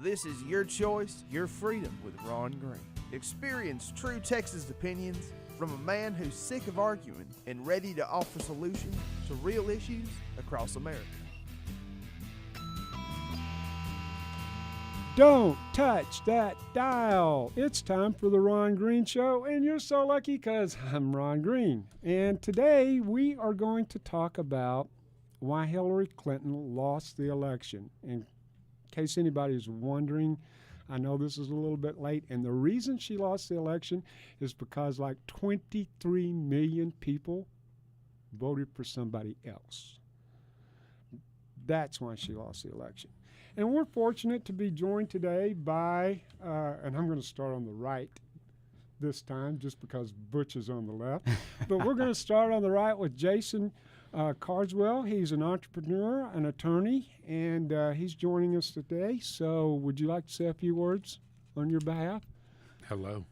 This is Your Choice, Your Freedom with Ron Green. Experience true Texas opinions from a man who's sick of arguing and ready to offer solutions to real issues across America. Don't touch that dial. It's time for the Ron Green Show, and you're so lucky because I'm Ron Green. And today we are going to talk about why Hillary Clinton lost the election. In case anybody is wondering, I know this is a little bit late, and the reason she lost the election is because like 23 million people voted for somebody else. That's why she lost the election. And we're fortunate to be joined today by, and I'm going to start on the right this time just because Butch is on the left, but we're going to start on the right with Jason Carswell. He's an entrepreneur, an attorney, and he's joining us today. So would you like to say a few words on your behalf? Hello.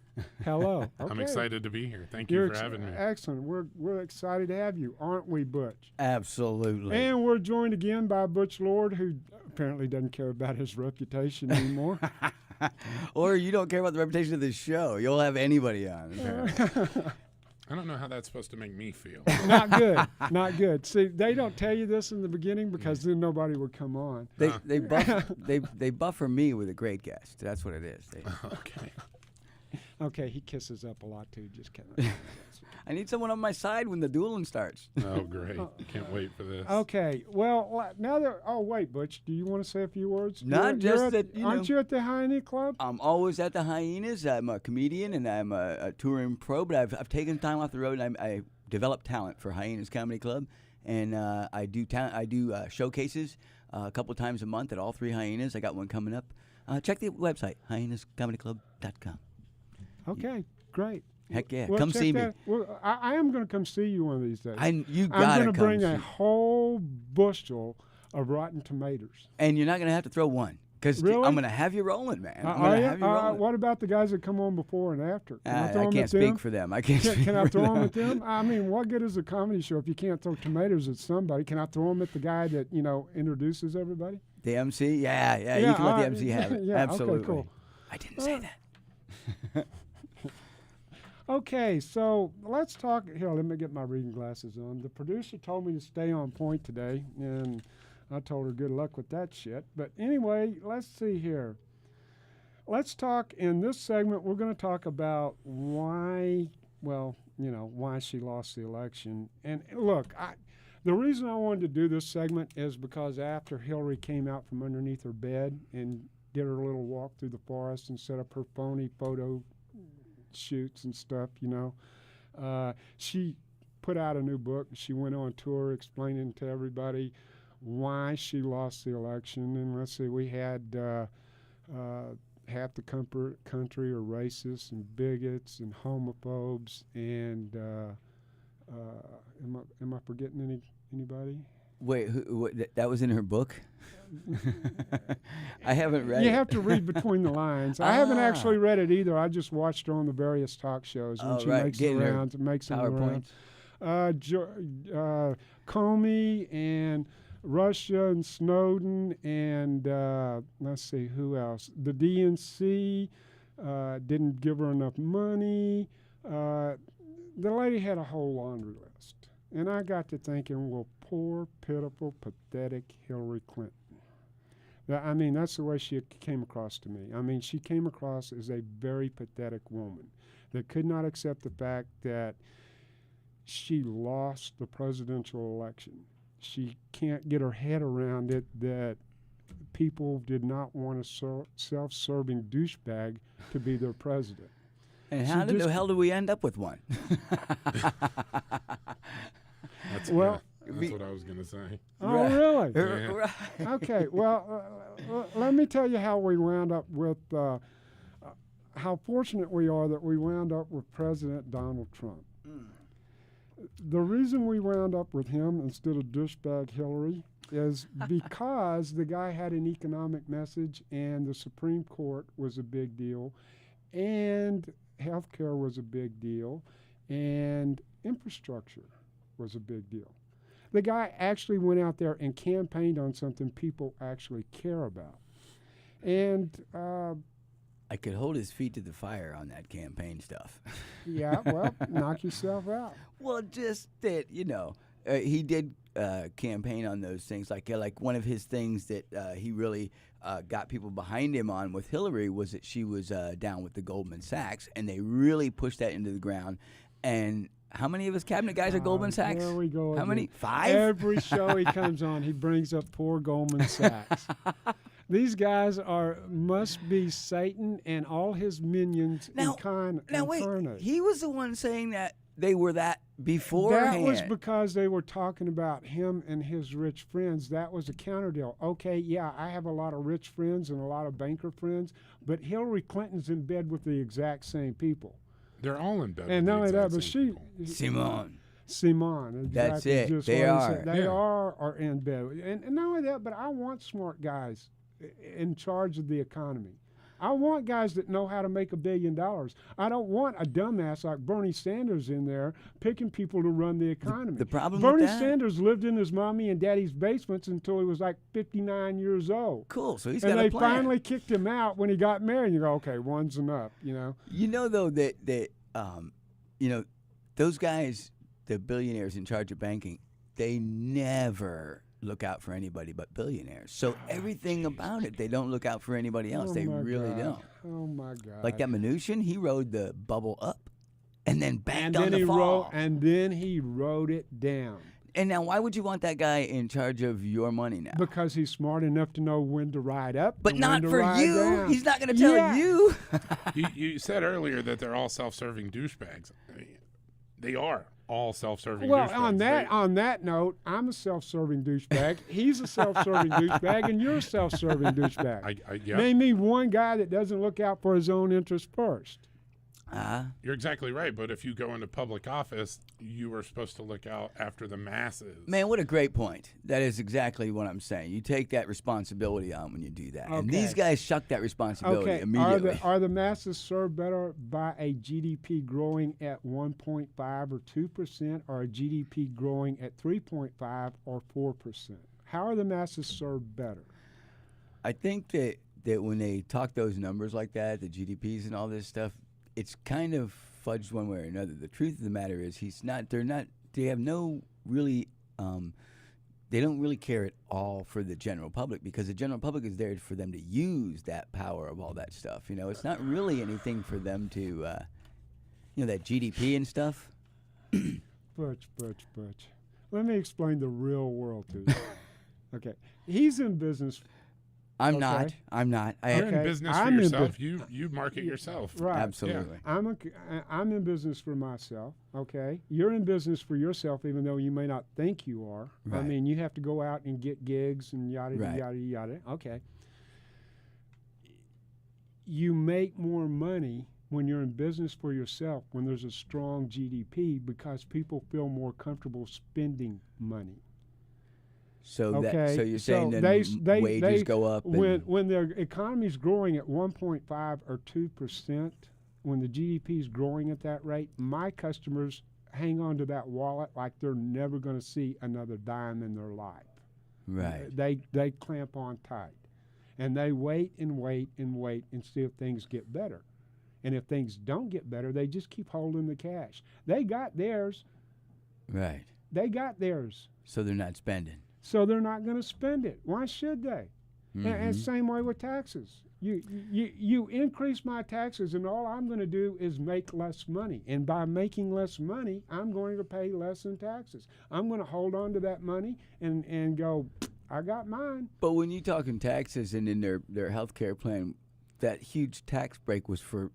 Hello. Okay. I'm excited to be here. Thank you for having me. Excellent. We're excited to have you, aren't we, Butch? Absolutely. And we're joined again by Butch Lord, who apparently doesn't care about his reputation anymore. Or you don't care about the reputation of this show. You'll have anybody on. I don't know how that's supposed to make me feel. Not good. Not good. See, they don't tell you this in the beginning because then nobody would come on. They buffer me with a great guest. That's what it is. Okay. Okay, he kisses up a lot too. Just kidding. I need someone on my side when the dueling starts. Oh, great. Can't wait for this. Okay, well, now that, oh, wait, Butch, do you want to say a few words? Aren't you at the Hyena Club? I'm always at the Hyenas. I'm a comedian and I'm a touring pro, but I've taken time off the road and I developed talent for Hyenas Comedy Club. And I do showcases a couple times a month at all three Hyenas. I got one coming up. Check the website, hyeinascomedyclub.com. Okay, great. Heck yeah, well, come see me. Well, I am going to come see you one of these days. I'm going to bring a whole bushel of rotten tomatoes. And you're not going to have to throw one because really? I'm going to have you rolling, man. I'm going to have you rolling. What about the guys that come on before and after? I can't speak for them. I can't. Can I throw them at them? I mean, what good is a comedy show if you can't throw tomatoes at somebody? Can I throw them at the guy that introduces everybody? The MC? Yeah. You can let the MC have it. Yeah, absolutely. Okay, cool. I didn't say that. Okay, so let's talk. Here, let me get my reading glasses on. The producer told me to stay on point today, and I told her good luck with that shit. But anyway, let's see here. Let's talk in this segment. We're going to talk about why she lost the election. And look, the reason I wanted to do this segment is because after Hillary came out from underneath her bed and did her little walk through the forest and set up her phony photo shoots and stuff, she put out a new book. She went on tour explaining to everybody why she lost the election. And let's see, we had half the country are racists and bigots and homophobes. And am I forgetting anybody? Wait, that was in her book? I haven't read it. You have to read between the lines. I haven't actually read it either. I just watched her on the various talk shows when she makes the rounds. Comey and Russia and Snowden and let's see, who else? The DNC didn't give her enough money. The lady had a whole laundry list. And I got to thinking, well, poor, pitiful, pathetic Hillary Clinton. I mean, that's the way she came across to me. I mean, she came across as a very pathetic woman that could not accept the fact that she lost the presidential election. She can't get her head around it that people did not want a self-serving douchebag to be their president. And how the hell did we end up with one? That's what I was going to say. Oh, really? Yeah. Okay, well, let me tell you how we wound up with, how fortunate we are that we wound up with President Donald Trump. The reason we wound up with him instead of douchebag Hillary is because the guy had an economic message and the Supreme Court was a big deal and healthcare was a big deal and infrastructure was a big deal. The guy actually went out there and campaigned on something people actually care about. And I could hold his feet to the fire on that campaign stuff. yeah, well, knock yourself out. Well, just that, he did campaign on those things. Like one of his things that he really got people behind him on with Hillary was that she was down with the Goldman Sachs, and they really pushed that into the ground. And how many of his cabinet guys are Goldman Sachs? There we go. How again. many? 5? Every show he comes on, he brings up poor Goldman Sachs. These guys must be Satan and all his minions incarnate. He was the one saying that they were that beforehand. That was because they were talking about him and his rich friends. That was a counter deal. Okay, yeah, I have a lot of rich friends and a lot of banker friends, but Hillary Clinton's in bed with the exact same people. They're all in bed. And not only that, but Simone. Simone. Exactly. That's it. Just They what he are. said. They are in bed. And not only that, but I want smart guys in charge of the economy. I want guys that know how to make $1 billion. I don't want a dumbass like Bernie Sanders in there picking people to run the economy. The problem Bernie with that? Sanders lived in his mommy and daddy's basements until he was like 59 years old. Cool. So he's And got they a plan. finally kicked him out when he got married. And you go, okay, one's enough, You know, though, that those guys, the billionaires in charge of banking, they never look out for anybody but billionaires. So everything about it, they don't look out for anybody else. Oh They my really God. don't. Oh my God! Like that Mnuchin, he rode the bubble up and then backed and on then the he fall. and then he wrote it down And now, why would you want that guy in charge of your money now? because he's smart enough to know when to ride up, But and not when to for ride you. down. He's not going to tell Yeah. you. You said earlier that they're all self-serving douchebags. I mean, they are all self-serving Well, douchebags. on that note, I'm a self-serving douchebag. He's a self-serving douchebag, and you're a self-serving douchebag. Yeah. Name me one guy that doesn't look out for his own interest first. You're exactly right, but if you go into public office, you are supposed to look out after the masses. Man, what a great point. That is exactly what I'm saying. You take that responsibility on when you do that. And these Okay. guys shuck that responsibility Okay, immediately. are the masses served better by a GDP growing at 1.5 or 2%, or a GDP growing at 3.5 or 4%? How are the masses served better? I think that when they talk those numbers like that, the GDPs and all this stuff, it's kind of fudged one way or another. The truth of the matter is they have no really, they don't really care at all for the general public, because the general public is there for them to use that power of all that stuff. It's not really anything for them to, that GDP and stuff. Butch. Let me explain the real world to you. Okay, he's in business. I'm Okay. not. You're Okay. in business for I'm in yourself. You market yourself. Right. Absolutely. I'm in business for myself. Okay, you're in business for yourself, even though you may not think you are. I Right. mean, you have to go out and get gigs and yada Right. yada yada. Okay. You make more money when you're in business for yourself when there's a strong GDP, because people feel more comfortable spending money. So Okay, so you're so saying that wages go up. when their economy's growing at 1.5 or 2%, when the GDP is growing at that rate, my customers hang on to that wallet like they're never going to see another dime in their life. right. They clamp on tight, and they wait and wait and wait and see if things get better. And if things don't get better, they just keep holding the cash. They got theirs. Right. They got theirs. So they're not spending. So they're not going to spend it. Why should they? And same way with taxes. You increase my taxes, and all I'm going to do is make less money. And by making less money, I'm going to pay less in taxes. I'm going to hold on to that money and go, I got mine. But when you talking taxes and in their health care plan, that huge tax break was for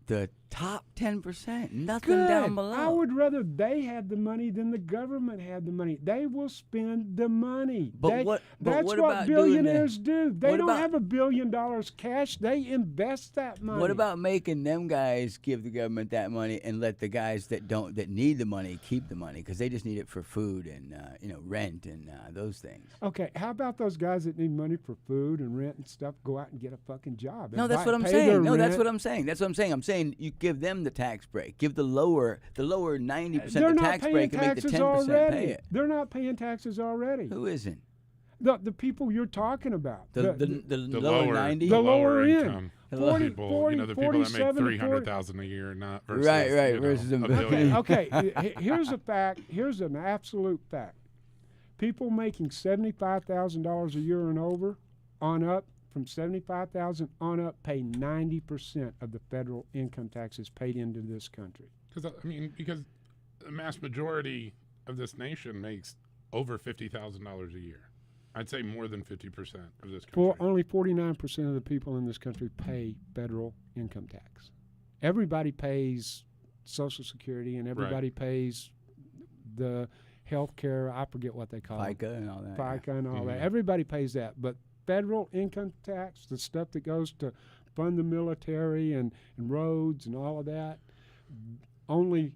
the top 10%. Nothing Good. down below. I would rather they had the money than the government had the money. They will spend the money. But That's what what about doing billionaires do. They what don't about- have $1 billion cash. They invest that money. What about making them guys give the government that money and let the guys that need the money keep the money, because they just need it for food and rent and those things. Okay, how about those guys that need money for food and rent and stuff go out and get a fucking job? No, and that's what I'm pay their saying. No, that's rent? what I'm saying. That's what I'm saying. I'm saying you give them the tax break. Give the lower 90% They're the not tax paying break and make the taxes 10% already. pay it. They're not paying taxes already. Who isn't? The people you're talking about. The lower lower 90. The lower end. income 40, people, 40, the people that make 47 to 300,000 a year, not versus Right, you know, versus a a billion. billion. Okay, here's a fact. Here's an absolute fact. People making $75,000 a year and over, on up, from $75,000 on up, pay 90% of the federal income taxes paid into this country. Because the mass majority of this nation makes over $50,000 a year. I'd say more than 50% of this country. Only 49% of the people in this country pay federal income tax. Everybody pays Social Security, and everybody pays the health care. I forget what they call it. FICA and all that. FICA and all that. Mhm. Everybody pays that. But federal income tax, the stuff that goes to fund the military and roads and all of that, only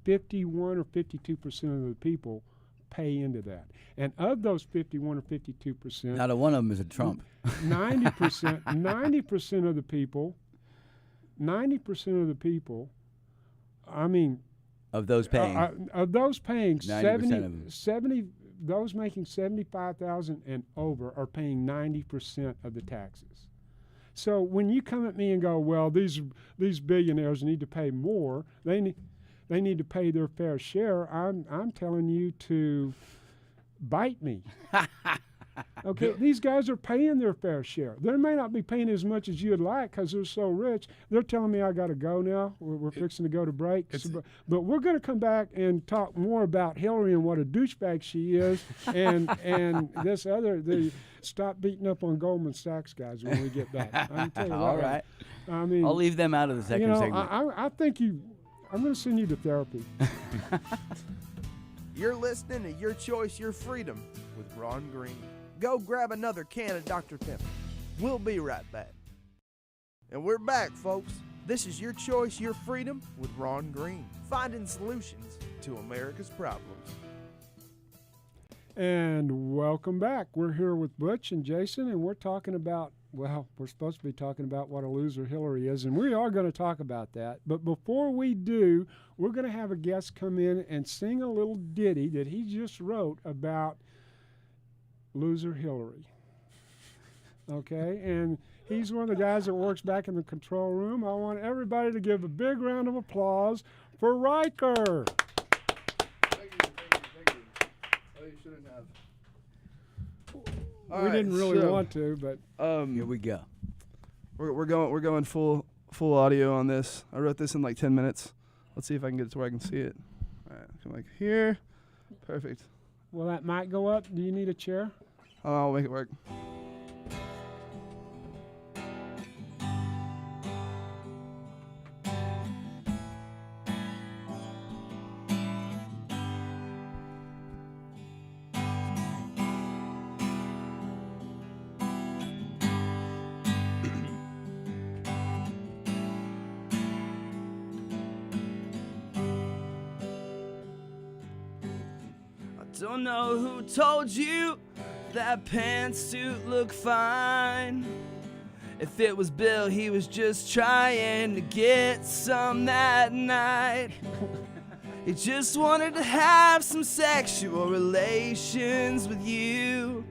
51 or 52% of the people pay into that. And of those 51 or 52%, Not a one of them is a Trump. 90% of the people, I mean, Of those paying. of those paying 90% of them. 70, those making 75,000 and over are paying 90% of the taxes. So when you come at me and go, well, these billionaires need to pay more, they need to pay their fair share, I'm telling you to bite me. Okay, these guys are paying their fair share. They may not be paying as much as you'd like because they're so rich. They're telling me I got to go now. We're fixing to go to break. But we're going to come back and talk more about Hillary and what a douchebag she is, and this other. Stop beating up on Goldman Sachs guys when we get back. I'm telling you All what, right. I mean, I'll leave them out of the second segment. I think I'm going to send you to therapy. You're listening to Your Choice, Your Freedom with Ron Green. Go grab another can of Dr. Pepper. We'll be right back. And we're back, folks. This is Your Choice, Your Freedom with Ron Green, finding solutions to America's problems. And welcome back. We're here with Butch and Jason, and we're talking about, well, we're supposed to be talking about what a loser Hillary is, and we are going to talk about that. But before we do, we're going to have a guest come in and sing a little ditty that he just wrote about loser Hillary. Okay, and he's one of the guys that works back in the control room. I want everybody to give a big round of applause for Riker. Thank you. Oh, you shouldn't have. We didn't really want to, but Here we go. We're going full audio on this. I wrote this in like 10 minutes. Let's see if I can get it to where I can see it. All right, come like here. Perfect. will that mic go up? Do you need a chair? I'll make it work. Don't know who told you that pantsuit looked fine. If it was Bill, he was just trying to get some that night. He just wanted to have some sexual relations with you.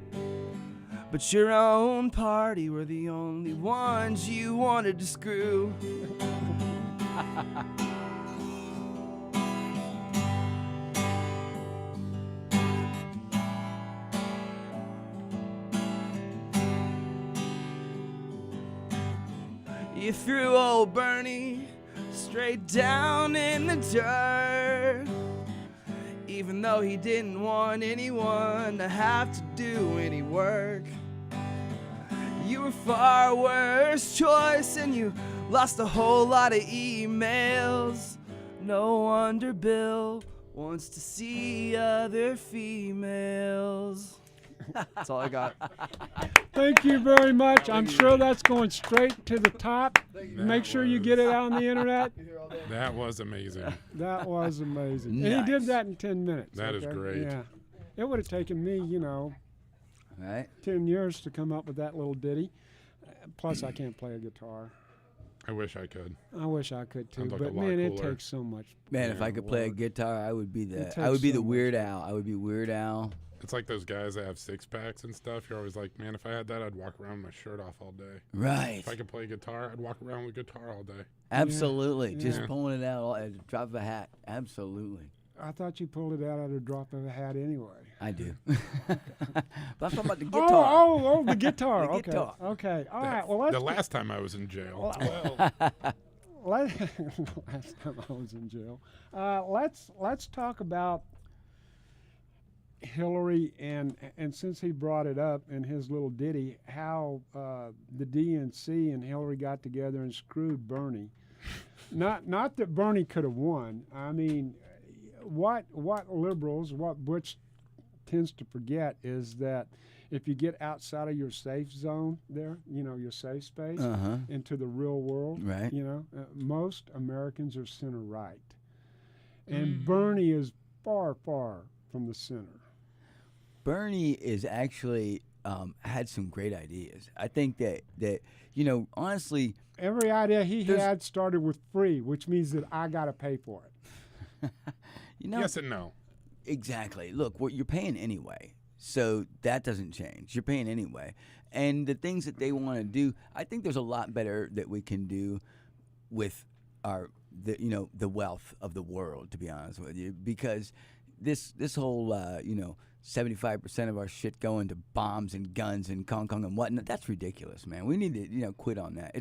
But your own party were the only ones you wanted to screw. You threw old Bernie straight down in the dirt, even though he didn't want anyone to have to do any work. You were far worse choice, and you lost a whole lot of emails. No wonder Bill wants to see other females. That's all I got. Thank you very much. I'm sure that's going straight to the top. Make sure you get it out on the internet. That was amazing. That was amazing. And he Nice. did that in 10 minutes. That is great. Yeah. It would have taken me, All right. 10 years to come up with that little ditty. Plus, I can't play a guitar. I wish I could. I wish I could too, Sounds like a but lot man, it cooler. takes so much. Man, if I could play a Lord. guitar, I would be It the takes so Weird Al. I would be Weird Al. It's like those guys that have six packs and stuff. You're always like, man, if I had that, I'd walk around with my shirt off all day. Right. If I could play guitar, I'd walk around with guitar all day. Absolutely. Yeah. Just Yeah. pulling it out at the drop of a hat. Absolutely. I thought you pulled it out at a drop of a hat anyway. I do. But I'm talking about the Oh, guitar. oh, the guitar. The Okay. guitar. Okay. All right. Well, let's The last time I was in jail. last time I was in jail. Let's talk about Hillary and since he brought it up in his little ditty, how the DNC and Hillary got together and screwed Bernie. Not that Bernie could have won. I mean, what liberals, what Butch tends to forget is that if you get outside of your safe zone there, your safe space, Uh-huh. into the real world, Right. most Americans are center right. And Bernie is far, far from the center. Bernie is actually had some great ideas. I think that honestly, Every idea he There's- had started with free, which means that I got to pay for it. Yes and no. Exactly. Look, what you're paying anyway, so that doesn't change. You're paying anyway, and the things that they want to do, I think there's a lot better that we can do with the wealth of the world. To be honest with you, because this whole 75% of our shit going to bombs and guns and Hong Kong and whatnot, that's ridiculous, man. We need to quit on that.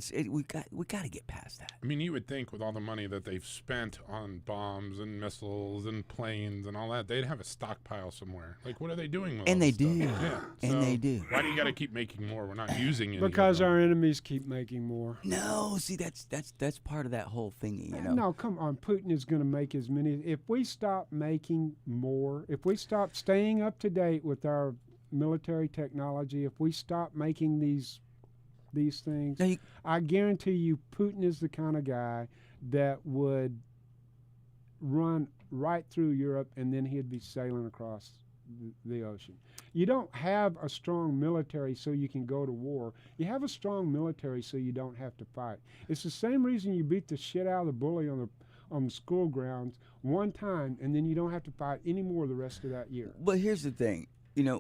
We got to get past that. I mean, you would think with all the money that they've spent on bombs and missiles and planes and all that, they'd have a stockpile somewhere. Like, what are they doing with And all they this stuff? do. Yeah. And So they do. Why do you got to keep making more? We're not using any of Because them. our enemies keep making more. No, see, that's part of that whole thingy, No, come on. Putin is going to make as many. If we stop making more, if we stop staying up to date with our military technology, if we stop making these things, No, I guarantee you Putin is the kind of guy that would run right through Europe and then he'd be sailing across the ocean. You don't have a strong military so you can go to war. You have a strong military so you don't have to fight. It's the same reason you beat the shit out of the bully on the school grounds one time and then you don't have to fight anymore the rest of that year. But here's the thing.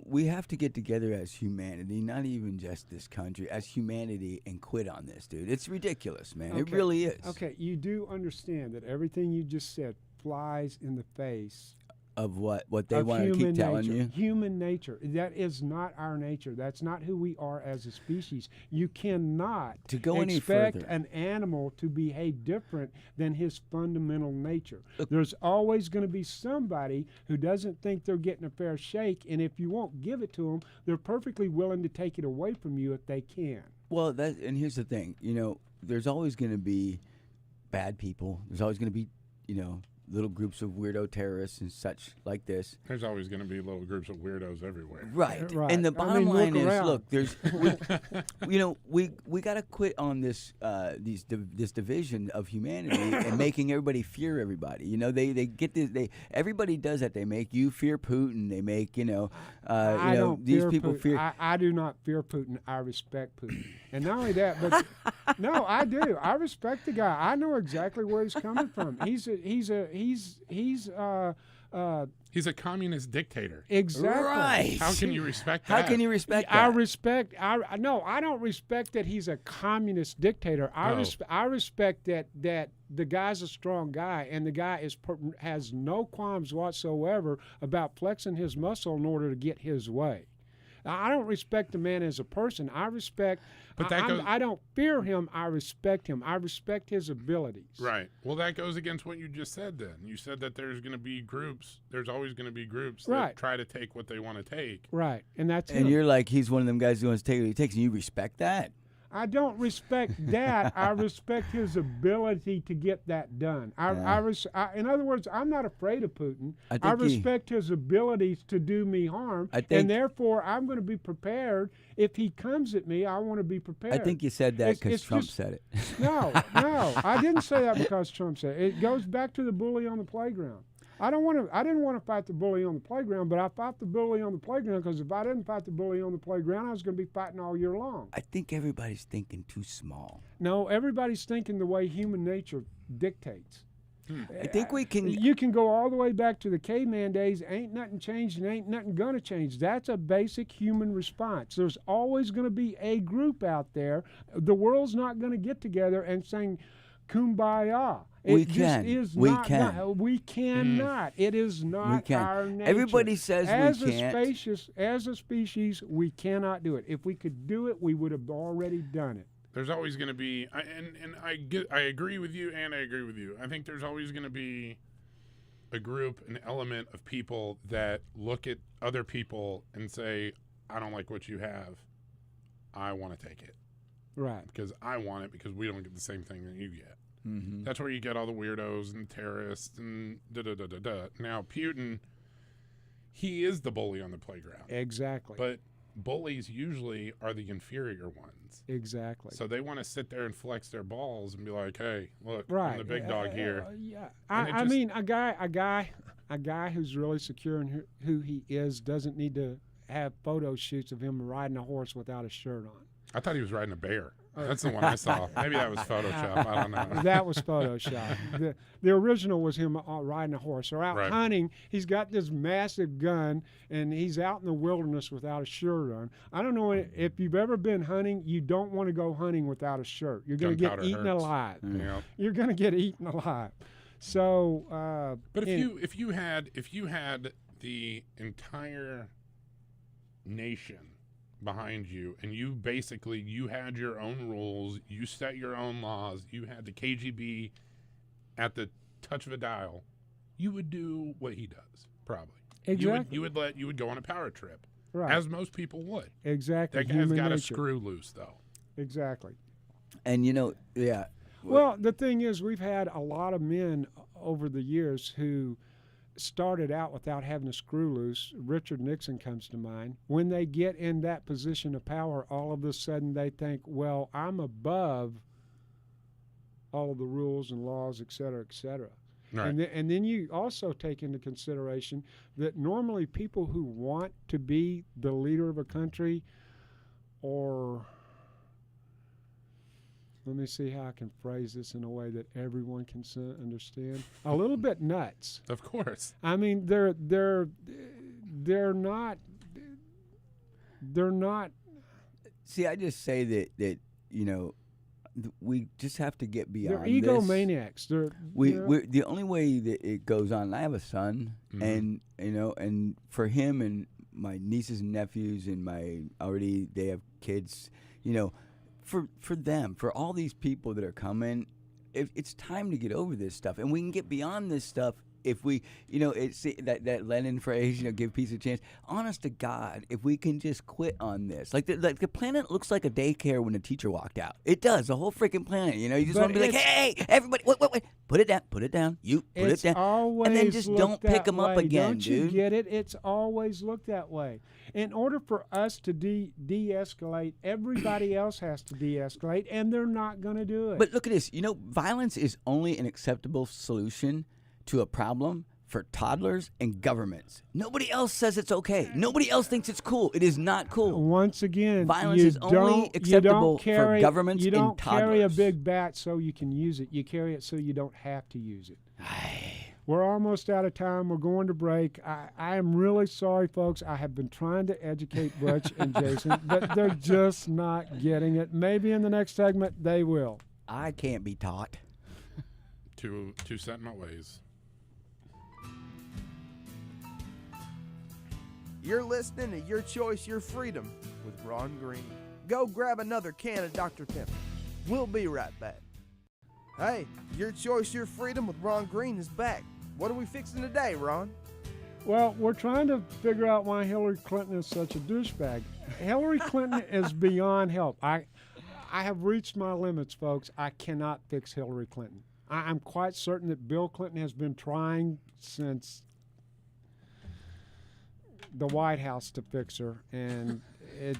We have to get together as humanity, not even just this country, as humanity, and quit on this, dude. It's ridiculous, man. It Okay. really is. Okay, you do understand that everything you just said flies in the face Of what they of want to human keep telling nature. you. Human nature. That is not our nature. That's not who we are as a species. You cannot To go any expect further. an animal to behave different than his fundamental nature. Look- There's always going to be somebody who doesn't think they're getting a fair shake, and if you won't give it to them, they're perfectly willing to take it away from you if they can. Well, and here's the thing. There's always going to be bad people. There's always going to be, little groups of weirdo terrorists and such like this. There's always going to be little groups of weirdos everywhere. Right. Right. And the I bottom mean, line look is, around. look, we got to quit on this this division of humanity and making everybody fear everybody. They get this. Everybody does that. They make you fear Putin. They make I don't these fear people Putin. fear. I do not fear Putin. I respect Putin, and not only that, but no, I do. I respect the guy. I know exactly where he's coming from. He's He's a communist dictator. exactly Right. How can you respect How that? can you respect I that? respect. I don't respect that he's a communist dictator. I respect that the guy's a strong guy, and the guy has no qualms whatsoever about flexing his muscle in order to get his way. I don't respect the man as a person. I respect. But that goes- I don't fear him. I respect him. I respect his abilities. Right. Well, that goes against what you just said then. You said that there's going to be groups. There's always going to be groups that Right. try to take what they want to take. Right, and that's And him. you're like, he's one of them guys who wants to take what he takes, and you respect that. I don't respect that. I respect his ability to get that done. In other words, I'm not afraid of Putin. I I think respect his abilities to do me harm, I think- and therefore I'm going to be prepared. If he comes at me, I want to be prepared. I think you said that It's- because it's Trump just- said it. No, I didn't say that because Trump said it. It goes back to the bully on the playground. I didn't want to fight the bully on the playground, but I fought the bully on the playground because if I didn't fight the bully on the playground, I was going to be fighting all year long. I think everybody's thinking too small. No, everybody's thinking the way human nature dictates. I think we can. You can go all the way back to the caveman days. Ain't nothing changed and ain't nothing gonna change. That's a basic human response. There's always gonna be a group out there. The world's not gonna get together and sing kumbaya. We can. We can. We cannot. It is not our nature. Everybody says we can't. As a species, we cannot do it. If we could do it, we would have already done it. There's always going to be, I agree with you, and I agree with you. I think there's always going to be a group, an element of people that look at other people and say, I don't like what you have. I want to take it. Right. Because I want it because we don't get the same thing that you get. Mm-hmm. That's where you get all the weirdos and terrorists and da-da-da-da-da. Now, Putin, he is the bully on the playground. Exactly. But bullies usually are the inferior ones. Exactly. So they want to sit there and flex their balls and be like, "Hey, look, right. I'm the big dog here." Yeah. And I mean, a guy who's really secure in who he is doesn't need to have photo shoots of him riding a horse without a shirt on. I thought he was riding a bear. That's the one I saw. Maybe that was Photoshop. I don't know. That was Photoshop. The original was him riding a horse or out hunting. He's got this massive gun, and he's out in the wilderness without a shirt on. I don't know if you've ever been hunting. You don't want to go hunting without a shirt. You're going to get eaten alive. Yeah. You're going to get eaten alive. So, but if you had the entire nation behind you, and you had your own rules, you set your own laws, you had the KGB at the touch of a dial, you would do what he does, probably. Exactly. You would go on a power trip, right? As most people would. Exactly. That guy's got a screw loose, though. Exactly. And yeah. Well, the thing is, we've had a lot of men over the years who started out without having a screw loose. Richard Nixon comes to mind. When they get in that position of power, all of a sudden they think, well, I'm above all of the rules and laws, et cetera, et cetera. Right. And then you also take into consideration that normally people who want to be the leader of a country, or let me see how I can phrase this in a way that everyone can understand. A little bit nuts. Of course. I mean, they're not. See, I just say that we just have to get beyond. They're egomaniacs. We're the only way that it goes on. I have a son, Mm-hmm. and for him and my nieces and nephews, and they have kids. For them, for all these people that are coming, it's time to get over this stuff, and we can get beyond this stuff if we, it's that Lenin phrase, give peace a chance. Honest to God, if we can just quit on this, like the planet looks like a daycare when the teacher walked out. It does, the whole freaking planet. You just want to be like, hey, everybody, wait, put it down, you put it down, and then just don't pick them up again, don't dude. You get it? It's always looked that way. In order for us to de-escalate, everybody else has to de-escalate, and they're not going to do it. But look at this. Violence is only an acceptable solution to a problem for toddlers and governments. Nobody else says it's okay. Nobody else thinks it's cool. It is not cool. Once again, violence is only acceptable for governments and toddlers. You don't carry a big bat so you can use it. You carry it so you don't have to use it. We're almost out of time. We're going to break. I am really sorry, folks. I have been trying to educate Butch and Jason, but they're just not getting it. Maybe in the next segment they will. I can't be taught. To set my ways. You're listening to Your Choice, Your Freedom with Ron Green. Go grab another can of Dr. Pepper. We'll be right back. Hey, Your Choice, Your Freedom with Ron Green is back. What are we fixing today, Ron? Well, we're trying to figure out why Hillary Clinton is such a douchebag. Hillary Clinton is beyond help. I have reached my limits, folks. I cannot fix Hillary Clinton. I'm quite certain that Bill Clinton has been trying since the White House to fix her, and if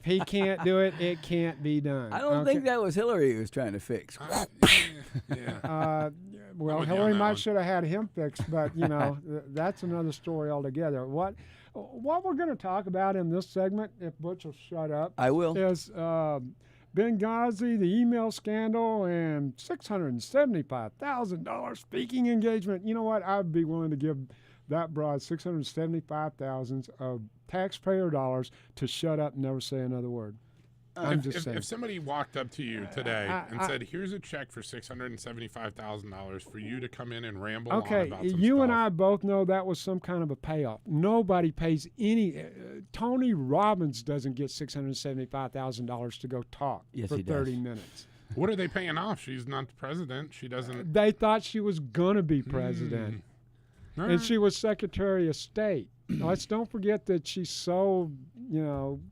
he can't do it, it can't be done. I don't think that was Hillary who was trying to fix. Well, Hillary might should have had him fixed, but that's another story altogether. What we're going to talk about in this segment, if Butch will shut up, I will, is Benghazi, the email scandal, and $675,000 speaking engagement. You know what? I'd be willing to give that broad $675,000 of taxpayer dollars to shut up and never say another word. I'm just saying. If somebody walked up to you today and said, "Here's a check for $675,000 for you to come in and ramble on Okay, about some you stuff," and I both know that was some kind of a payoff. Nobody pays any. Tony Robbins doesn't get $675,000 to go talk Yes, for he does. 30 minutes. What are they paying off? She's not the president. She doesn't. They thought she was gonna be president, All and right. she was Secretary of State. Let's don't forget that she sold,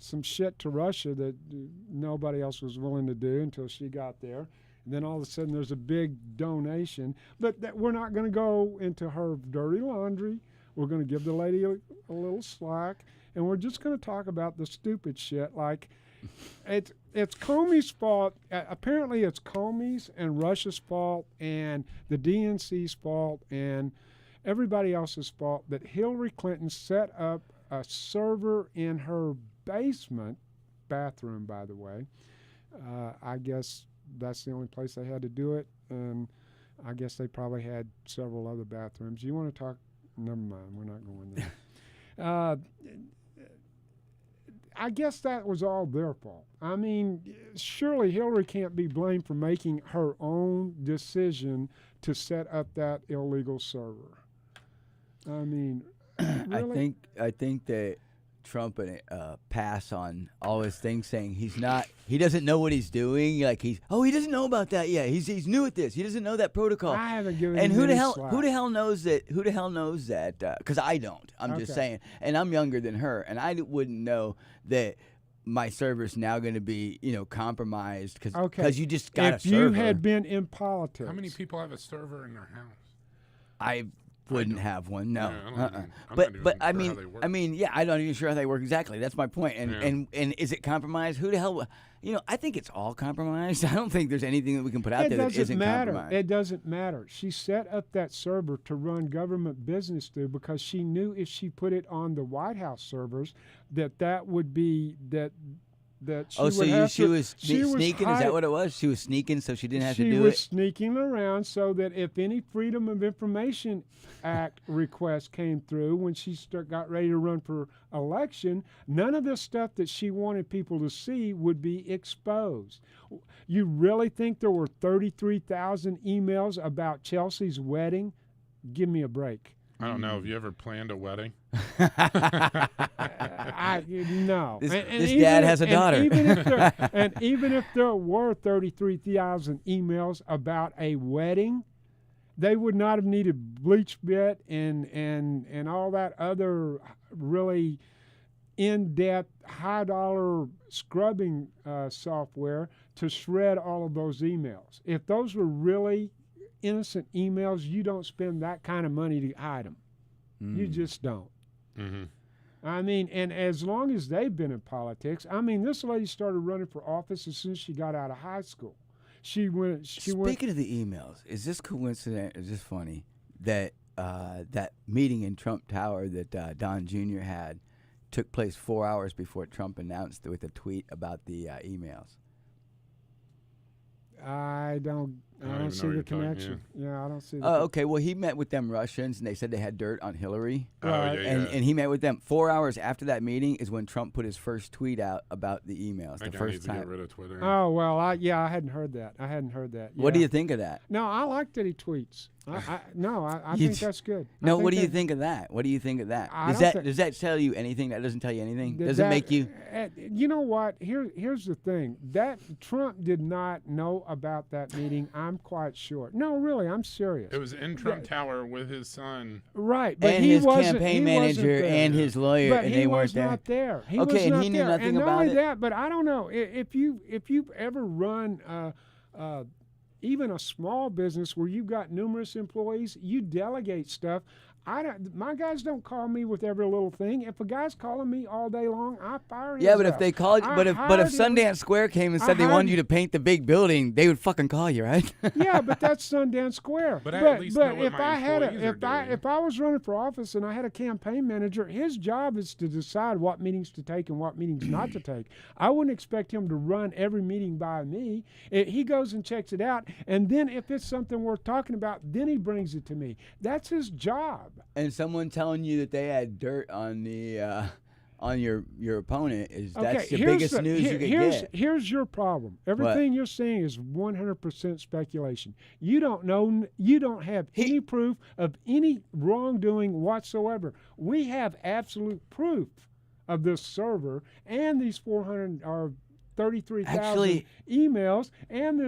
some shit to Russia that nobody else was willing to do until she got there. And then all of a sudden there's a big donation. But we're not going to go into her dirty laundry. We're going to give the lady a little slack. And we're just going to talk about the stupid shit. Like, it's Comey's fault. Apparently it's Comey's and Russia's fault and the DNC's fault and everybody else's fault that Hillary Clinton set up a server in her bathroom, by the way. I guess that's the only place they had to do it, and I guess they probably had several other bathrooms. You want to talk? Never mind, we're not going there. I guess that was all their fault. I mean, surely Hillary can't be blamed for making her own decision to set up that illegal server. I mean, really? I think that Trump and pass on all his things, saying he doesn't know what he's doing. Like he doesn't know about that yet. He's new at this. He doesn't know that protocol. I haven't given And him who the any hell slack. who the hell knows that? Because I don't. I'm just Okay. saying, and I'm younger than her, and I wouldn't know that my server's now going to be compromised because Okay. you just got a If server. you had been in politics, How many people have a server in their house? I wouldn't have one. No. Yeah, I don't even- I'm But not but even I sure mean how they work. I mean yeah, I'm not even sure how they work exactly. That's my point. And Yeah. and is it compromised? Who the hell? I think it's all compromised. I don't think there's anything that we can put out it there that doesn't isn't matter. compromised. It doesn't matter. She set up that server to run government business through because she knew if she put it on the White House servers that would be that she Oh, so would have she to, was she was sneaking? Is hide- that what it was? She was sneaking, so she didn't have to She do was it. sneaking around so that if any Freedom of Information Act request came through when she got ready to run for election, none of the stuff that she wanted people to see would be exposed. You really think there were 33,000 emails about Chelsea's wedding? Give me a break. I don't know. Have you ever planned a wedding? No. This even dad if- has a daughter. Even if there were 33,000 emails about a wedding, they would not have needed BleachBit and all that other really in-depth, high-dollar scrubbing software to shred all of those emails. If those were really innocent emails, you don't spend that kind of money to hide them. You just don't. Mm-hmm. I mean, and as long as they've been in politics, I mean, this lady started running for office as soon as she got out of high school. She went. Speaking of the emails, is this coincident? Is this funny that that meeting in Trump Tower that Don Jr. had took place 4 hours before Trump announced with a tweet about the emails? I don't even know see what the you're talking, connection. Yeah, I don't see. The Oh, okay. Well, he met with them Russians, and they said they had dirt on Hillary. Oh, Right. yeah, And he met with them 4 hours after that meeting is when Trump put his first tweet out about the emails. That The guy needs first to get time. rid of Twitter. Oh well, I hadn't heard that. What do Yeah. you think of that? No, I like that he tweets. I You think j- that's good. No, what do you think of that? What do you think of that? I Does don't that think- does that tell you anything? That doesn't tell you anything. That- Does it that- make you? You know what? Here's the thing. That Trump did not know about that meeting. I'm quite sure. No, really, I'm serious. It was in Trump Tower with his son. Right, but And he his wasn't, campaign he wasn't manager there. and his lawyer, But and he they was weren't there. not there. He Okay, was and not he knew there. nothing and not about only it? that, but I don't know if you've ever run even a small business where you've got numerous employees, you delegate stuff. My guys don't call me with every little thing. If a guy's calling me all day long, I fire him. Yeah, but if they called, but if Sundance Square came and said they wanted you to paint the big building, they would fucking call you, right? Yeah, but that's Sundance Square. But I at least know what if my I had employees are doing. if I was running for office and I had a campaign manager, his job is to decide what meetings to take and what meetings not to take. I wouldn't expect him to run every meeting by me. He goes and checks it out, and then if it's something worth talking about, then he brings it to me. That's his job. And someone telling you that they had dirt on the on your opponent that's the biggest news you could get. Here's your problem. Everything you're saying is 100% speculation. You don't know. You don't have any proof of any wrongdoing whatsoever. We have absolute proof of this server and these 400 or 33,000 emails and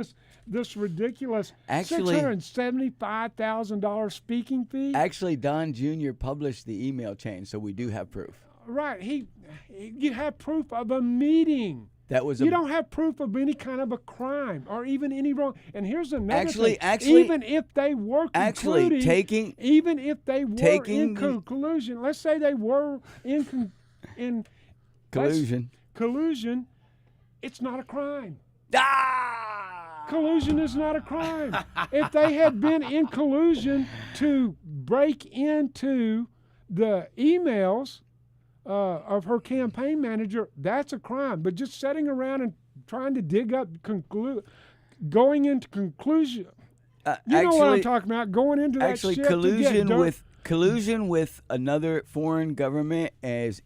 this ridiculous $675,000 speaking fee. Actually, Don Jr. published the email chain, so we do have proof. Right. You have proof of a meeting. You don't have proof of any kind of a crime or even any wrong. And here's another thing. Even if they were concluding, even if they were in collusion, let's say they were in collusion, it's not a crime. Collusion is not a crime. If they had been in collusion to break into the emails of her campaign manager, that's a crime. But just sitting around and trying to dig up, going into conclusion, you know what I'm talking about, going into that shit collusion with another foreign government is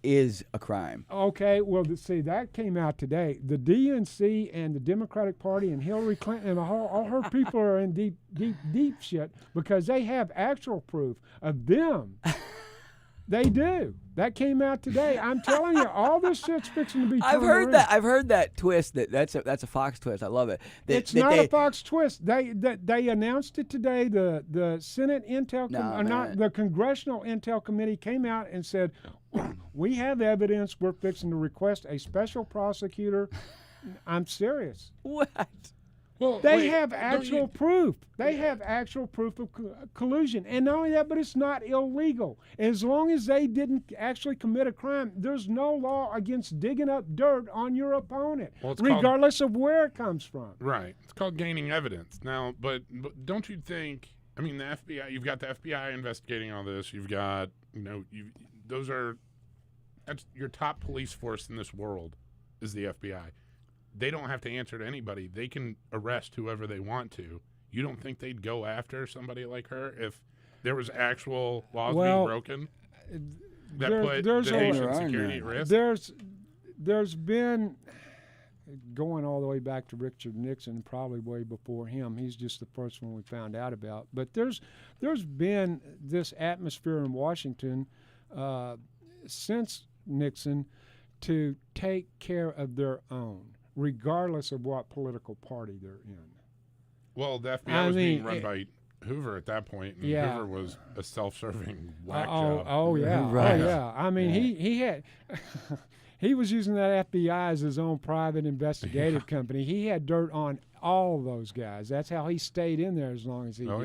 a crime. Okay, well, see, that came out today. The DNC and the Democratic Party and Hillary Clinton and all her people are in deep shit because they have actual proof of them. They do. That came out today. I'm telling you, all this shit's fixing to be turned around. I've heard that twist. That's a Fox twist. I love it. It's not a Fox twist. They announced it today. The Senate Intel, the Congressional Intel Committee came out and said, "We have evidence. We're fixing to request a special prosecutor." I'm serious. What? Well, they have actual proof. They have actual proof of collusion. And not only that, but it's not illegal. As long as they didn't actually commit a crime, there's no law against digging up dirt on your opponent, regardless of where it comes from. Right. It's called gaining evidence. Now, but don't you think, I mean, the FBI, you've got the FBI investigating all this. You've got, that's your top police force in this world is the FBI. They don't have to answer to anybody. They can arrest whoever they want to. You don't think they'd go after somebody like her if there was actual laws being broken that put the nation's security at risk? There's been, going all the way back to Richard Nixon, probably way before him. He's just the first one we found out about. But there's been this atmosphere in Washington since Nixon to take care of their own, regardless of what political party they're in. Well, the FBI was being run by Hoover at that point, and Hoover was a self-serving whack job. Oh, yeah. Right. Oh, yeah. I mean, he had... he was using that FBI as his own private investigative company. He had dirt on all those guys. That's how he stayed in there as long as he did. Oh,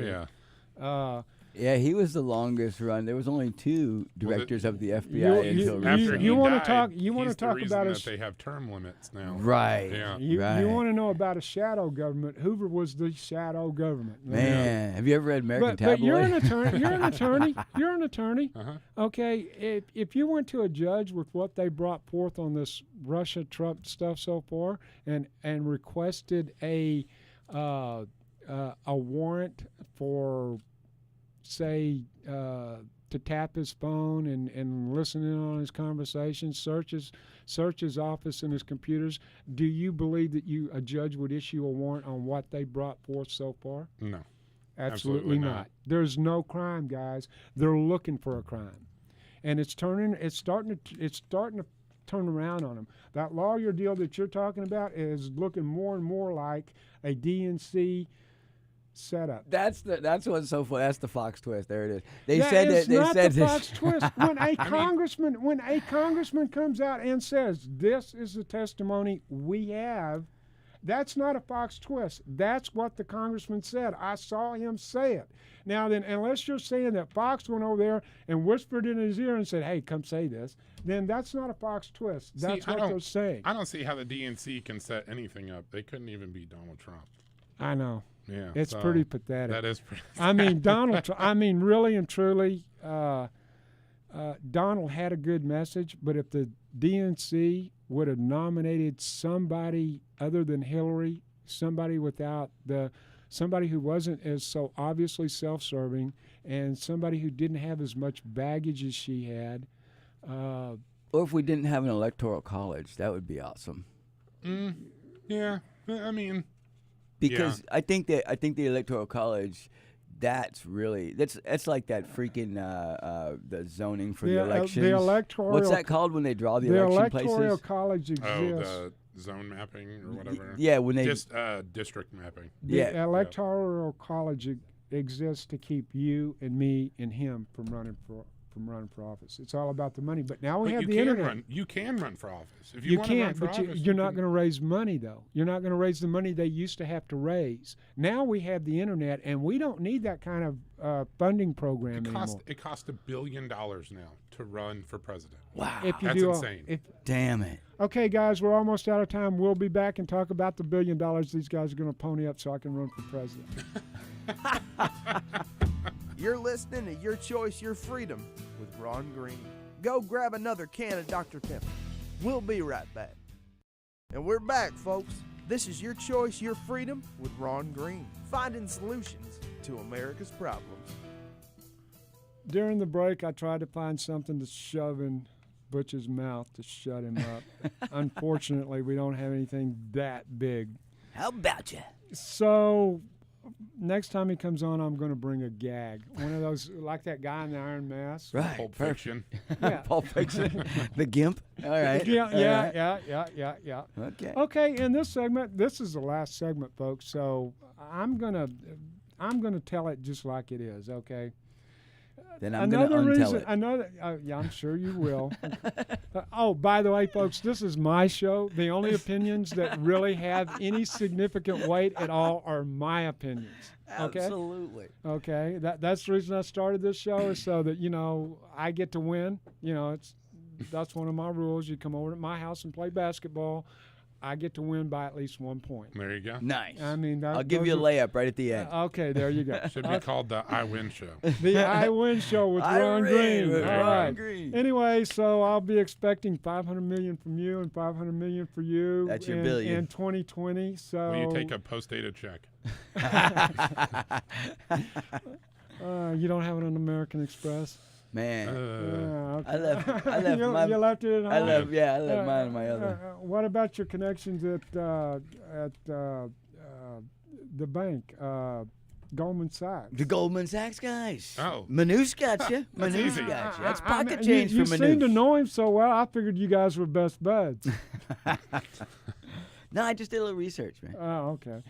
yeah. Yeah, he was the longest run. There was only 2 directors of the FBI until recently. You want to talk? You want to talk about that they have term limits now, right? Yeah. You want to know about a shadow government? Hoover was the shadow government. Man, have you ever read American Tabloid? But you're an attorney. You're an attorney. Uh-huh. Okay, if you went to a judge with what they brought forth on this Russia-Trump stuff so far, and requested a warrant for, say, to tap his phone and listen in on his conversations, search his office and his computers, do you believe that a judge would issue a warrant on what they brought forth so far? No. Absolutely not. There's no crime, guys. They're looking for a crime. And it's starting to turn around on them. That lawyer deal that you're talking about is looking more and more like a DNC setup. That's what's so funny. That's the Fox twist. There it is. It's not the Fox twist. When a congressman comes out and says, "This is the testimony we have," That's not a Fox twist. That's what the congressman said. I saw him say it. Now then, unless you're saying that Fox went over there and whispered in his ear and said, hey, come say this, then that's not a Fox twist. That's what they're saying. I don't see how the DNC can set anything up. They couldn't even beat Donald Trump. I know. Yeah, It's so pretty pathetic. That is pretty. I mean, really and truly, Donald had a good message, but if the DNC would have nominated somebody other than Hillary, somebody who wasn't as so obviously self-serving, and somebody who didn't have as much baggage as she had. Or if we didn't have an electoral college, that would be awesome. Yeah, I mean, Because I think the electoral college, that's like that freaking the zoning for the elections. The electoral. What's that called when they draw the The election electoral places? college exists. the zone mapping or whatever. Yeah, when they Just district mapping. The electoral college exists to keep you and me and him from running for office. It's all about the money. But now we have the internet. You can run for office. If You want to run can't, for but office, you're not going to raise money, though. You're not going to raise the money they used to have to raise. Now we have the internet, and we don't need that kind of funding program anymore. It costs $1 billion now to run for president. wow, If you That's do insane. damn it. Okay, guys, we're almost out of time. We'll be back and talk about the $1 billion these guys are going to pony up so I can run for president. You're listening to Your Choice, Your Freedom with Ron Green. Go grab another can of Dr. Pepper. We'll be right back. And we're back, folks. This is Your Choice, Your Freedom with Ron Green, finding solutions to America's problems. During the break, I tried to find something to shove in Butch's mouth to shut him up. Unfortunately, we don't have anything that big. How about you? So next time he comes on, I'm going to bring a gag. One of those, like that guy in the Iron Mask. Right, Pulp perfect. Fiction. Yeah. Pulp Fiction, the Gimp. All right. Yeah. Okay. Okay, in this segment, this is the last segment, folks. So I'm gonna tell it just like it is. Okay. Then I'm going to untell it. Yeah, I'm sure you will. Oh, by the way, folks, this is my show. The only opinions that really have any significant weight at all are my opinions. Okay? Absolutely. Okay, that's the reason I started this show, is so that, I get to win. That's one of my rules. You come over to my house and play basketball, I get to win by at least 1 point. There you go. Nice. I mean, I'll give you a layup right at the end. Okay, there you go. Should be called the I Win Show. The I Win Show with I Ron Win Green. with All Ron right. Green. Anyway, so I'll be expecting $500 million from you and $500 million for you. That's your in, billion. in 2020. So Will you take a post-dated check? you don't have it on American Express. Man, Uh, Yeah, I left you, my. you left it at home. I left mine in my other. What about your connections at the bank, Goldman Sachs? The Goldman Sachs guys. Oh. Manouche got you. That's Manouche easy. got you. That's I pocket mean, change you for seem to Manouche. know him so well. I figured you guys were best buds. No, I just did a little research, man. Oh, okay.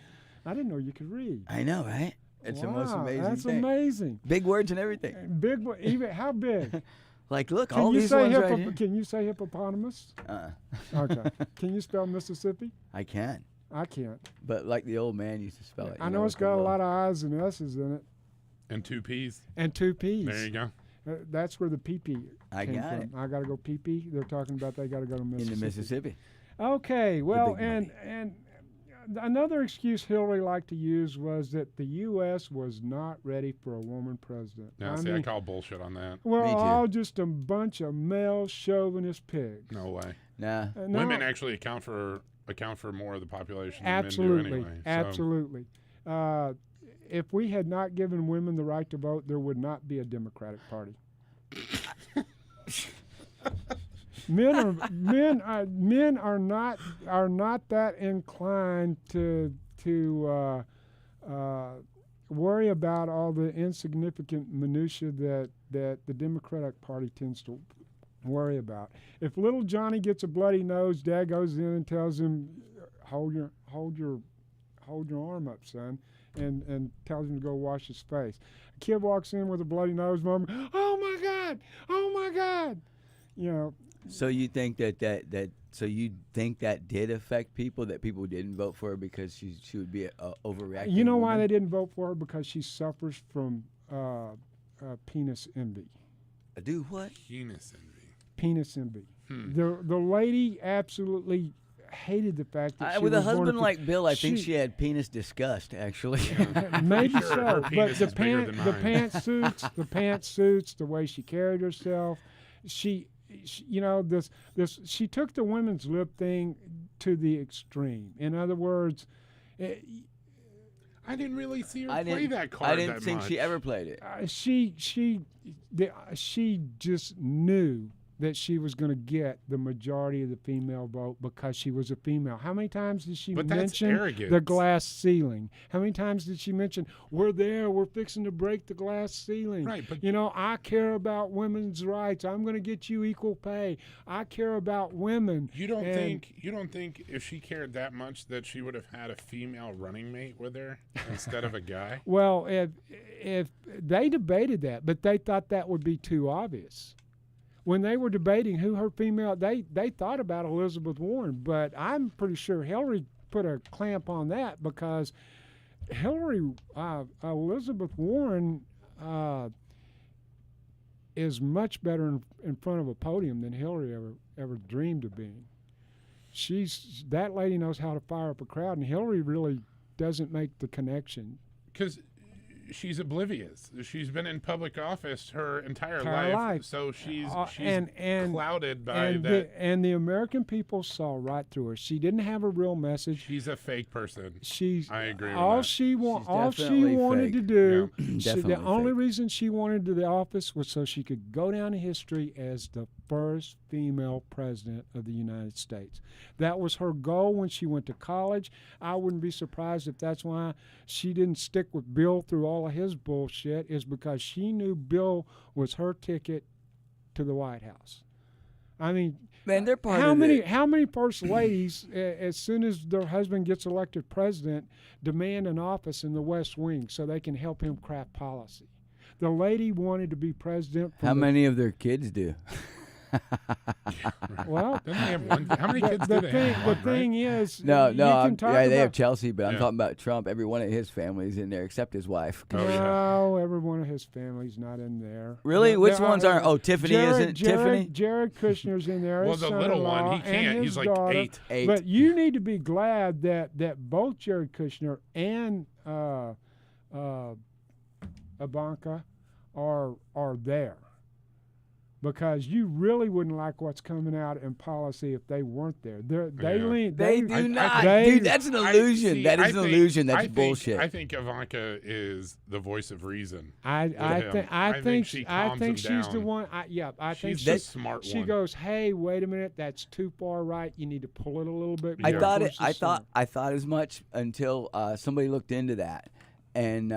I didn't know you could read. I know, right? It's the most Wow, amazing that's thing. amazing. Big words and everything. Big, even how big? Like, look, Can all you these say ones right here. Can you say hippopotamus? Okay. Can you spell Mississippi? I can, I can't. but like the old man used to spell it. I know it's got a lot of I's and S's in it, and 2 P's. and 2 P's. There you go. That's where the pee-pee I came got from. it. I got to go pee-pee. They're talking about they got to go to in Mississippi. the Mississippi. Okay, well, big and another excuse Hillary liked to use was that the U.S. was not ready for a woman president. Now, I call bullshit on that. We're Me too. all just a bunch of male chauvinist pigs. No way. Nah. No, Women actually account for more of the population absolutely, than men do anyway. absolutely. If we had not given women the right to vote, there would not be a Democratic Party. Men are not that inclined to worry about all the insignificant minutia that the Democratic Party tends to worry about. If little Johnny gets a bloody nose, Dad goes in and tells him, hold your arm up, son, and tells him to go wash his face. A kid walks in with a bloody nose, Mom, oh my God, you know. So you think that So you think that did affect people, that people didn't vote for her because she would be a overreacting You know why woman? they didn't vote for her? Because she suffers from penis envy. Do what? Penis envy. Penis envy. Hmm. The lady absolutely hated the fact that she With a was one of husband the- like Bill, I think she had penis disgust, actually. Maybe Sure, so, her but penis the is bigger than mine. pantsuits, the way she carried herself, she she took the women's lip thing to the extreme. In other words, I didn't really see her I play didn't, that card I didn't that think much. she ever played it. she just knew that she was going to get the majority of the female vote because she was a female. How many times did she But that's mention arrogance. the glass ceiling? How many times did she mention, we're fixing to break the glass ceiling? Right, but I care about women's rights. I'm going to get you equal pay. I care about women. you don't And- think if she cared that much that she would have had a female running mate with her instead of a guy? Well, if they debated that, but they thought that would be too obvious. When they were debating who her female, they thought about Elizabeth Warren, but I'm pretty sure Hillary put a clamp on that because Elizabeth Warren is much better in front of a podium than Hillary ever dreamed of being. That lady knows how to fire up a crowd, and Hillary really doesn't make the connection. Because she's oblivious. She's been in public office her entire Entire life. so she's and clouded by and that. and the American people saw right through her. She didn't have a real message. She's a fake person. I agree with all that. she She's all she definitely wanted fake. to do. Yeah. The Definitely only fake. reason she wanted to the office was so she could go down in history as the first female president of the United States. That was her goal when she went to college. I wouldn't be surprised if that's why she didn't stick with Bill through all of his bullshit, is because she knew Bill was her ticket to the White House. I mean, Man, they're part how of many it. how many first ladies, as soon as their husband gets elected president, demand an office in the West Wing so they can help him craft policy? The lady wanted to be president. How many of their kids do? Well, Doesn't he have one? How many kids do they have? the One, right? thing is, No, you no, can talk they have about- Chelsea, but I'm Yeah. talking about Trump. Every one of his families in there except his wife. Oh, yeah. No, every one of his family's not in there. Really? No, Which there ones aren't? Oh, Tiffany isn't. Tiffany? Jared Kushner's in there. Well, his the little one, son-in-law, he can't. and He's his like daughter. 8. 8. But you need to be glad that both Jared Kushner and Ivanka are there, because you really wouldn't like what's coming out in policy if they weren't there. They Yeah. lean. They do I- not. they- Dude, that's an illusion. That is an illusion. That's bullshit. I think Ivanka is the voice of reason. I him. I think think she I calms think him she's the down. one. I think She's the she's smart She one. goes, "Hey, wait a minute, that's too far right. You need to pull it a little bit." I more thought it. towards the I thought. center." I thought as much until somebody looked into that, and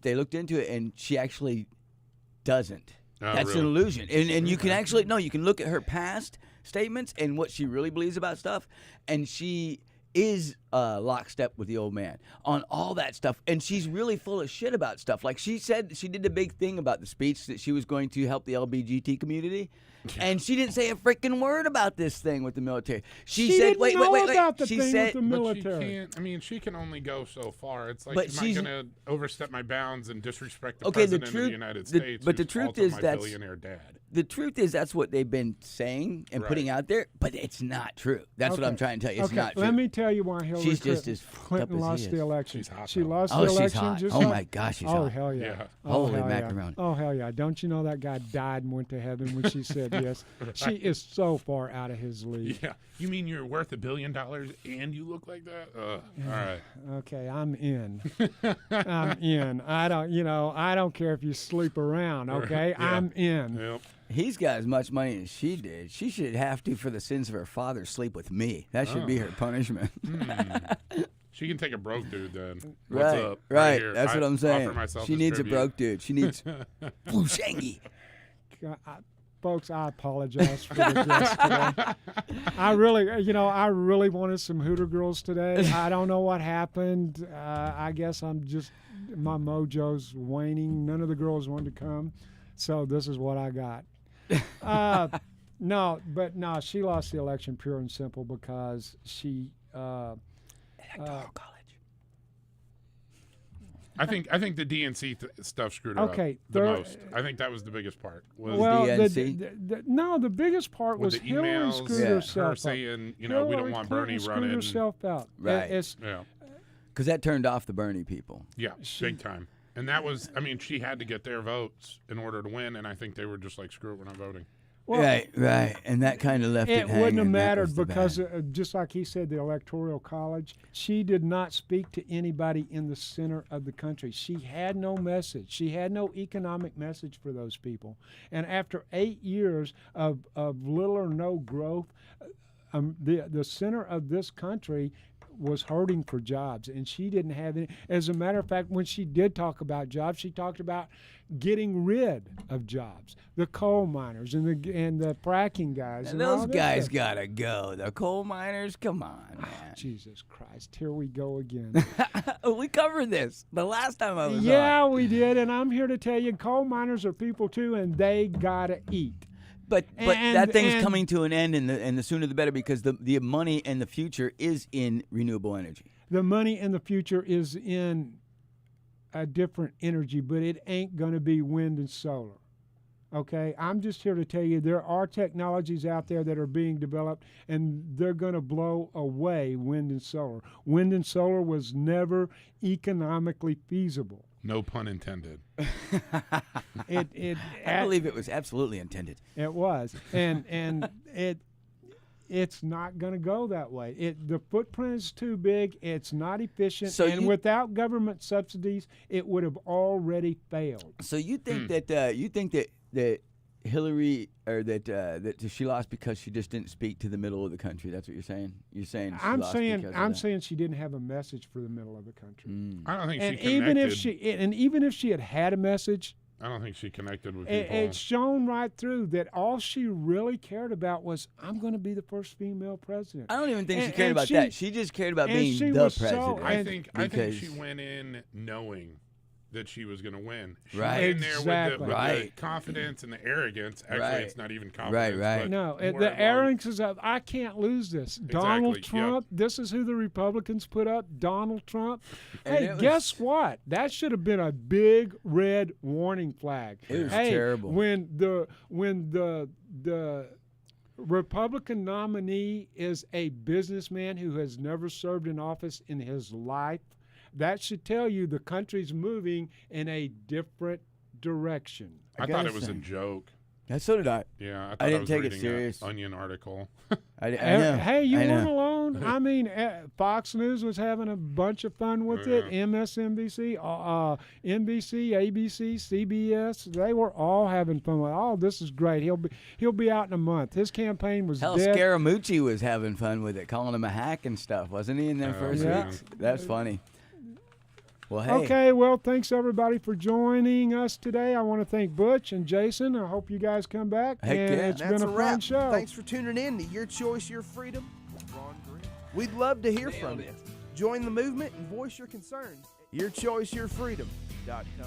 they looked into it, and she actually doesn't. Oh, That's really? an illusion, and you can actually you can look at her past statements and what she really believes about stuff, and she is lockstep with the old man on all that stuff, and she's really full of shit about stuff. Like she said, she did a big thing about the speech that she was going to help the LGBT community, and she didn't say a freaking word about this thing with the military. She said, didn't "Wait, know wait, wait, about the wait." She thing said, with the But military. she can't. I mean, she can only go so far. It's like, But am I she's- going to overstep my bounds and disrespect the Okay, the president of truth- the United the- States? but the who's truth also is my that's- billionaire dad. the truth is that's what they've been saying and putting Right. out there, but it's not true. That's what I'm Okay. trying to tell you. It's Okay, not true. let me tell you why Hillary She's just as fucked up Clinton as he lost is. the election. She's hot, She though. lost Oh, the she's election hot. just Oh like- my gosh, she's Oh hot. hell yeah! Yeah. Oh, Holy hell yeah. macaroni. Oh hell yeah! Don't you know that guy died and went to heaven when she said yes? She is so far out of his league. Yeah. You mean you're worth $1 billion and you look like that? All right. Okay, I'm in. I'm in. I don't care if you sleep around. Okay, Yeah. I'm in. Yep. He's got as much money as she did. She should have to, for the sins of her father, sleep with me. That should be her punishment. She can take a broke dude then. What's right, up? right. here. That's I what I'm saying. offer myself She as needs a tribute. broke dude. She needs Bushangi. Folks, I apologize for the guest today. I really wanted some Hooter girls today. I don't know what happened. I guess my mojo's waning. None of the girls wanted to come, so this is what I got. No, but no, she lost the election pure and simple because she. Electoral college. I think the DNC stuff screwed her Okay, up the most. I think that was the biggest part. Was Well, DNC? no, the biggest part with was the Hillary emails, screwed Yeah. herself her up. saying, you know, we don't Hillary want Clinton Bernie screwed running. herself out. Right. Yeah, Because that turned off the Bernie people. yeah, big time. And that was, I mean, she had to get their votes in order to win, and I think they were just like, screw it, we're not voting. Well, Right. And that kind of left it it wouldn't have hanging. That mattered was the because, bad. just like he said, the Electoral College, she did not speak to anybody in the center of the country. She had no message. She had no economic message for those people. And after 8 years of little or no growth, the center of this country was hurting for jobs, and she didn't have any. As a matter of fact, when she did talk about jobs, she talked about getting rid of jobs, the coal miners and the fracking guys. And and all those this guys stuff. gotta go. The coal miners, come on, man. Jesus Christ, here we go again. We covered this the last time I was on. Yeah, we did, and I'm here to tell you, coal miners are people too, and they gotta eat. But And- that thing's and- coming to an end, and the sooner the better, because the money and the future is in renewable energy. The money in the future is in a different energy, but it ain't going to be wind and solar. Okay, I'm just here to tell you there are technologies out there that are being developed, and they're going to blow away wind and solar. Wind and solar was never economically feasible. No pun intended. It I believe it was absolutely intended. It was, and it's not going to go that way. The footprint is too big. It's not efficient, So and you- without government subsidies, it would have already failed. So you think that Hillary or that she lost because she just didn't speak to the middle of the country? That's what you're saying. You're saying she lost because of I'm that. saying she didn't have a message for the middle of the country. I don't think And she connected. even if she had a message, I don't think she connected with people. it's shown right through that all she really cared about was, I'm going to be the first female president. I don't even think she And- cared and about she- that. She just cared about and being she the was so- president. I think because- she went in knowing that she was going to win. She Right. went in there Exactly. with the Right. confidence and the arrogance. Actually, Right. it's not even confidence. right. but No, more the along- arrogance is of, I can't lose this. Donald Exactly, yep. Trump, this is who the Republicans put up, Donald Trump. And Hey, it was- guess what? That should have been a big red warning flag. It was hey, terrible. When the Republican nominee is a businessman who has never served in office in his life, that should tell you the country's moving in a different direction. I thought gotta it was a say. joke. So did I. Yeah, I thought didn't was take it reading serious. an Onion article. I know. Hey, you I know. weren't alone. I mean, Fox News was having a bunch of fun with it. MSNBC, NBC, ABC, CBS, they were all having fun with it. Oh, this is great. He'll be out in a month. His campaign was Hell, dead. Scaramucci was having fun with it, calling him a hack and stuff, wasn't he, in their Oh, first yeah. weeks? That's funny. Well, hey. Okay, well, thanks everybody for joining us today. I want to thank Butch and Jason. I hope you guys come back. Heck and yeah. it's That's been a a wrap. fun show. Thanks for tuning in to Your Choice, Your Freedom with Ron Green. We'd love to hear from you. Join the movement and voice your concerns at yourchoiceyourfreedom.com.